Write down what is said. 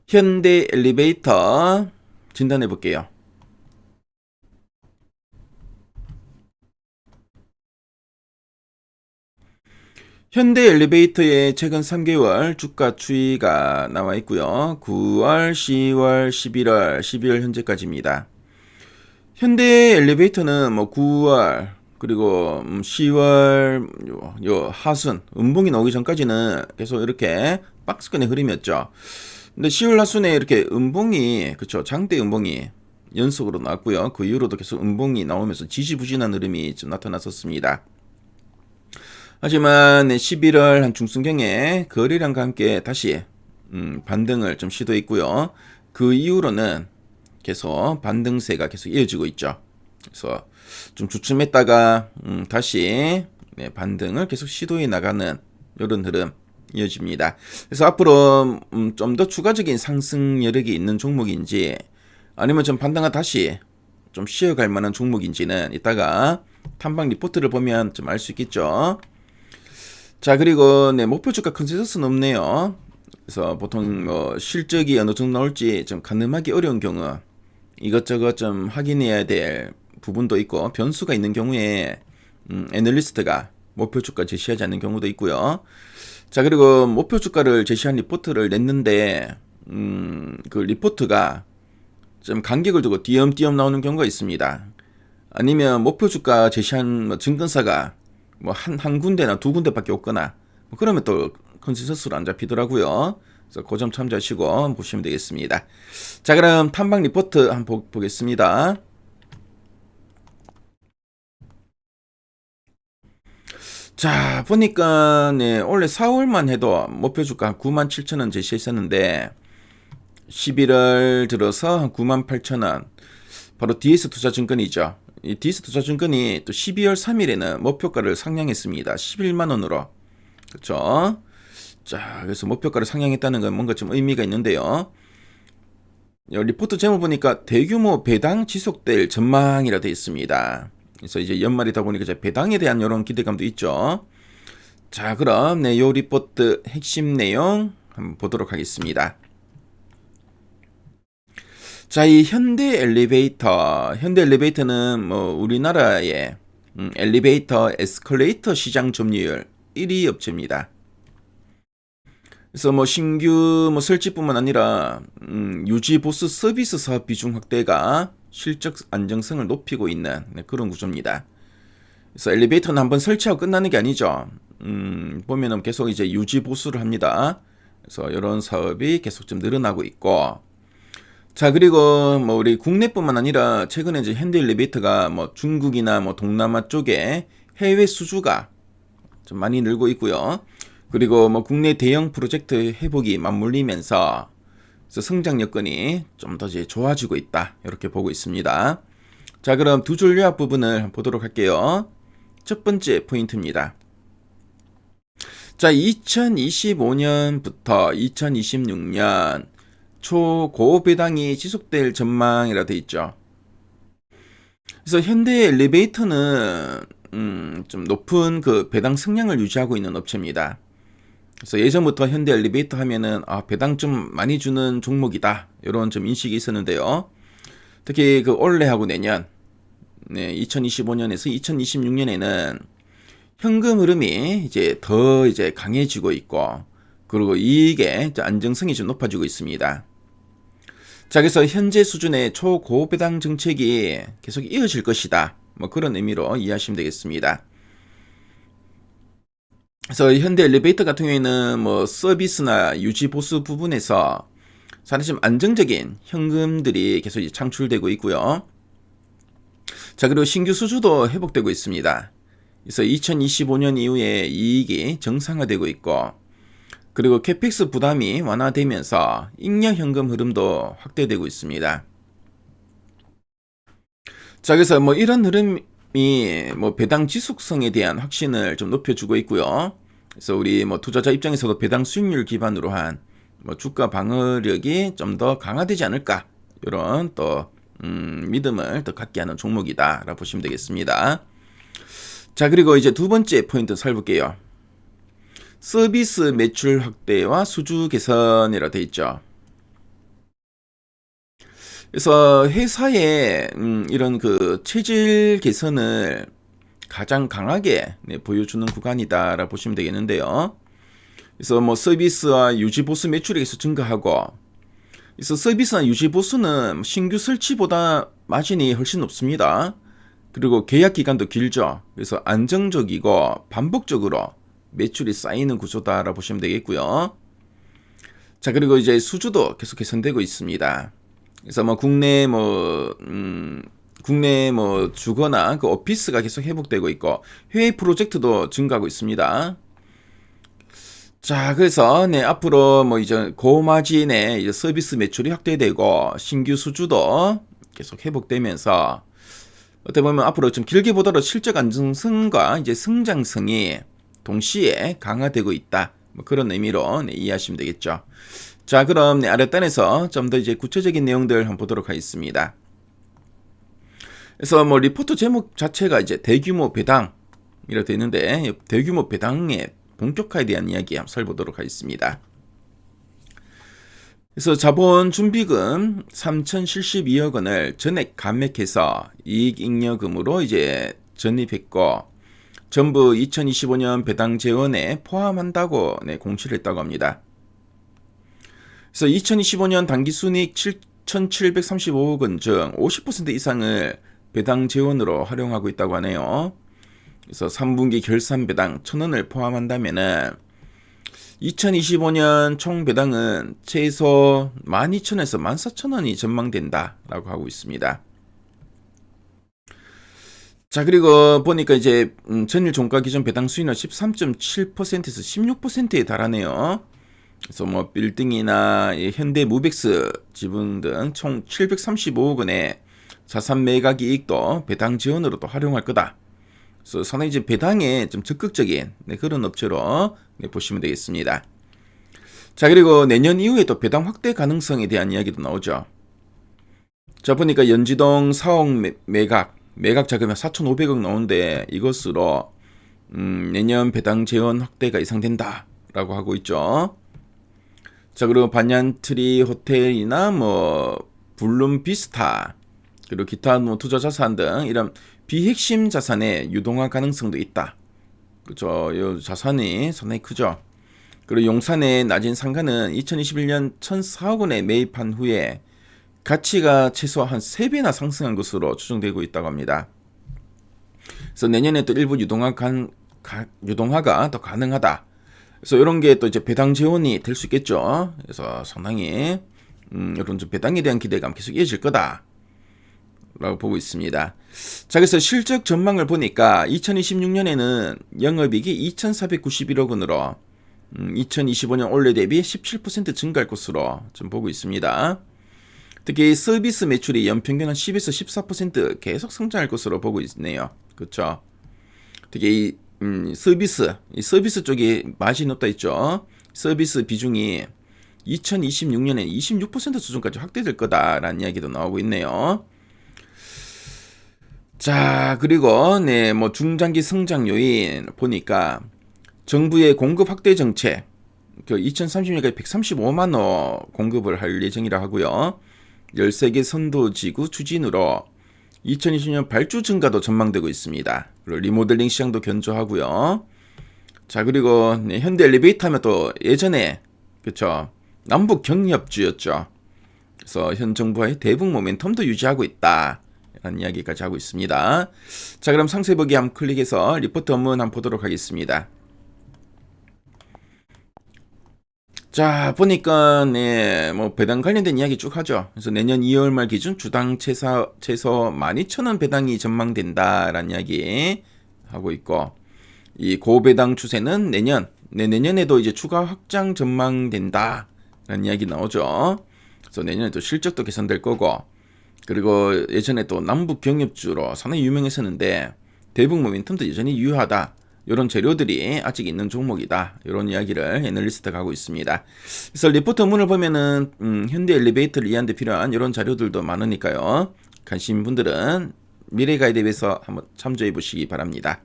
현대 엘리베이터 진단해 볼게요. 현대 엘리베이터의 최근 3개월 주가 추이가 나와 있고요. 9월, 10월, 11월, 12월 현재까지입니다. 현대 엘리베이터는 뭐 9월 그리고 10월 요 하순 음봉이 나오기 전까지는 계속 이렇게 박스권의 흐름이었죠. 근데 10월 하순에 이렇게 음봉이 그쵸 장대 음봉이 연속으로 나왔고요. 그 이후로도 계속 음봉이 나오면서 지지부진한 흐름이 좀 나타났었습니다. 하지만 11월 한 중순경에 거래량과 함께 다시 반등을 좀 시도했고요. 그 이후로는 계속 반등세가 계속 이어지고 있죠. 그래서 좀 주춤했다가 다시 반등을 계속 시도해 나가는 이런 흐름 이어집니다. 그래서 앞으로 좀 더 추가적인 상승 여력이 있는 종목인지 아니면 좀 반등가 다시 좀 쉬어갈 만한 종목인지는 이따가 탐방 리포트를 보면 좀 알 수 있겠죠. 자, 그리고 목표 주가 컨센서스는 없네요. 그래서 보통 뭐 실적이 어느 정도 나올지 좀 가늠하기 어려운 경우 이것저것 좀 확인해야 될 부분도 있고 변수가 있는 경우에 애널리스트가 목표 주가 제시하지 않는 경우도 있고요. 자, 그리고 목표 주가를 제시한 리포트를 냈는데 그 리포트가 좀 간격을 두고 띄엄띄엄 나오는 경우가 있습니다. 아니면 목표 주가 제시한 뭐 증권사가 뭐 한 군데나 두 군데밖에 없거나 뭐 그러면 또 컨센서스로 안 잡히더라고요. 그래서 그 점 참조하시고 보시면 되겠습니다. 자, 그럼 탐방 리포트 한번 보겠습니다. 자, 보니까 원래 4월만 해도 목표 주가 97,000원 제시했었는데 11월 들어서 98,000원 바로 DS 투자증권이죠. 이 DS 투자증권이 또 12월 3일에는 목표가를 상향했습니다. 11만 원으로. 그렇죠? 자, 그래서 목표가를 상향했다는 건 뭔가 좀 의미가 있는데요. 리포트 제목 보니까 대규모 배당 지속될 전망이라 되어 있습니다. 그래서 이제 연말이다 보니까 이제 배당에 대한 이런 기대감도 있죠. 자, 그럼 요 리포트 핵심 내용 한번 보도록 하겠습니다. 자, 이 현대 엘리베이터는 뭐 우리나라의 엘리베이터, 에스컬레이터 시장 점유율 1위 업체입니다. 그래서 뭐 신규 뭐 설치뿐만 아니라 유지 보수 서비스 사업 비중 확대가 실적 안정성을 높이고 있는 그런 구조입니다. 그래서 엘리베이터는 한번 설치하고 끝나는 게 아니죠. 보면은 계속 이제 유지 보수를 합니다. 그래서 이런 사업이 계속 좀 늘어나고 있고, 자, 그리고 뭐 우리 국내뿐만 아니라 최근에 이제 현대 엘리베이터가 뭐 중국이나 뭐 동남아 쪽에 해외 수주가 좀 많이 늘고 있고요. 그리고 뭐 국내 대형 프로젝트 회복이 맞물리면서 성장 여건이 좀 더 이제 좋아지고 있다. 이렇게 보고 있습니다. 자, 그럼 두 줄 요약 부분을 보도록 할게요. 첫 번째 포인트입니다. 자, 2025년부터 2026년 초고배당이 지속될 전망이라 돼 있죠. 그래서 현대 엘리베이터는 좀 높은 그 배당 성량을 유지하고 있는 업체입니다. 그래서 예전부터 현대 엘리베이터 하면은 배당 좀 많이 주는 종목이다 이런 좀 인식이 있었는데요. 특히 그 올해하고 내년 2025년에서 2026년에는 현금 흐름이 이제 더 이제 강해지고 있고 그리고 이익의 안정성이 좀 높아지고 있습니다. 자, 그래서 현재 수준의 초고배당 정책이 계속 이어질 것이다. 뭐 그런 의미로 이해하시면 되겠습니다. 그래서 현대 엘리베이터 같은 경우에는 뭐 서비스나 유지 보수 부분에서 사실 좀 안정적인 현금들이 계속 창출되고 있고요. 자, 그리고 신규 수주도 회복되고 있습니다. 그래서 2025년 이후에 이익이 정상화되고 있고, 그리고 캐펙스 부담이 완화되면서 잉여 현금 흐름도 확대되고 있습니다. 자, 그래서 뭐 이런 흐름이 뭐 배당 지속성에 대한 확신을 좀 높여주고 있고요. 그래서 우리 뭐 투자자 입장에서도 배당 수익률 기반으로 한 뭐 주가 방어력이 좀 더 강화되지 않을까 이런 또 믿음을 더 갖게 하는 종목이다라고 보시면 되겠습니다. 자, 그리고 이제 두 번째 포인트 살펴볼게요. 서비스 매출 확대와 수주 개선이라 돼 있죠. 그래서 회사의 이런 그 체질 개선을 가장 강하게 보여주는 구간이다라고 보시면 되겠는데요. 그래서 뭐 서비스와 유지 보수 매출이 계속 증가하고, 그래서 서비스나 유지 보수는 신규 설치보다 마진이 훨씬 높습니다. 그리고 계약 기간도 길죠. 그래서 안정적이고 반복적으로 매출이 쌓이는 구조다라고 보시면 되겠고요. 자, 그리고 이제 수주도 계속 개선되고 있습니다. 그래서 뭐 국내 뭐 주거나 그 오피스가 계속 회복되고 있고, 해외 프로젝트도 증가하고 있습니다. 자, 그래서 앞으로 뭐 이제 고마진의 이제 서비스 매출이 확대되고 신규 수주도 계속 회복되면서, 어떻게 보면 앞으로 좀 길게 보더라도 실적 안정성과 이제 성장성이 동시에 강화되고 있다. 뭐 그런 의미로 이해하시면 되겠죠. 자, 그럼 아랫단에서 좀 더 이제 구체적인 내용들 한번 보도록 하겠습니다. 그래서 뭐 리포트 제목 자체가 이제 대규모 배당이라 되어 있는데, 대규모 배당의 본격화에 대한 이야기 한번 살펴보도록 하겠습니다. 그래서 자본 준비금 3,072억 원을 전액 감액해서 이익잉여금으로 이제 전입했고, 전부 2025년 배당 재원에 포함한다고 공시를 했다고 합니다. 그래서 2025년 당기순이익 7,735억 원 중 50% 이상을 배당 재원으로 활용하고 있다고 하네요. 그래서 3분기 결산 배당 1,000원을 포함한다면은 2025년 총 배당은 최소 12,000원에서 14,000원이 전망된다라고 하고 있습니다. 자, 그리고 보니까 이제 전일 종가 기준 배당 수익률 13.7%에서 16%에 달하네요. 그래서 뭐 빌딩이나 현대 무벡스 지분 등 총 735억 원의 자산 매각 이익도 배당 지원으로 또 활용할 거다. 그래서 상당히 이제 배당에 좀 적극적인 그런 업체로 보시면 되겠습니다. 자, 그리고 내년 이후에 또 배당 확대 가능성에 대한 이야기도 나오죠. 자, 보니까 연지동 4억 매각 자금이 4,500억 나오는데, 이것으로 내년 배당 재원 확대가 예상된다라고 하고 있죠. 자, 그리고 반얀트리 호텔이나 뭐 블룸 비스타, 그리고 기타 뭐 투자 자산 등 이런 비핵심 자산의 유동화 가능성도 있다. 그렇죠. 이 자산이 상당히 크죠. 그리고 용산의 낮은 상가는 2021년 1,004억 원에 매입한 후에 가치가 최소 한 3배나 상승한 것으로 추정되고 있다고 합니다. 그래서 내년에 또 일부 유동화가 더 가능하다. 그래서 이런 게 또 이제 배당 재원이 될 수 있겠죠. 그래서 상당히 이런 좀 배당에 대한 기대감 계속 이어질 거다 라고 보고 있습니다. 자, 그래서 실적 전망을 보니까 2026년에는 영업이익이 2,491억 원으로 2025년 올해 대비 17% 증가할 것으로 좀 보고 있습니다. 특히 서비스 매출이 연평균 한 10에서 14% 계속 성장할 것으로 보고 있네요. 그렇죠. 특히 이 서비스 쪽이 맛이 높다 있죠. 서비스 비중이 2026년에 26% 수준까지 확대될 거다라는 이야기도 나오고 있네요. 자, 그리고 뭐 중장기 성장 요인 보니까 정부의 공급 확대 정책, 2030년까지 135만 호 공급을 할 예정이라 하고요. 13개 선도지구 추진으로 2020년 발주 증가도 전망되고 있습니다. 그리고 리모델링 시장도 견조하고요. 자, 그리고 현대 엘리베이터 하면 또 예전에 그쵸, 남북 경협주였죠. 그래서 현 정부와의 대북 모멘텀도 유지하고 있다 라는 이야기까지 하고 있습니다. 자, 그럼 상세 보기 한번 클릭해서 리포트 업문 한번 보도록 하겠습니다. 자, 보니까 뭐 배당 관련된 이야기 쭉 하죠. 그래서 내년 2월 말 기준 주당 최소 12,000원 배당이 전망된다라는 이야기 하고 있고, 이 고배당 추세는 내년에도 이제 추가 확장 전망된다라는 이야기 나오죠. 그래서 내년에 또 실적도 개선될 거고, 그리고 예전에 또 남북 경협주로 상당히 유명했었는데 대북 모멘텀도 여전히 유효하다. 이런 재료들이 아직 있는 종목이다. 이런 이야기를 애널리스트가 하고 있습니다. 그래서 리포트 문을 보면은 현대 엘리베이터를 이해하는 데 필요한 이런 자료들도 많으니까요. 관심 분들은 미래가이드에서 한번 참조해 보시기 바랍니다.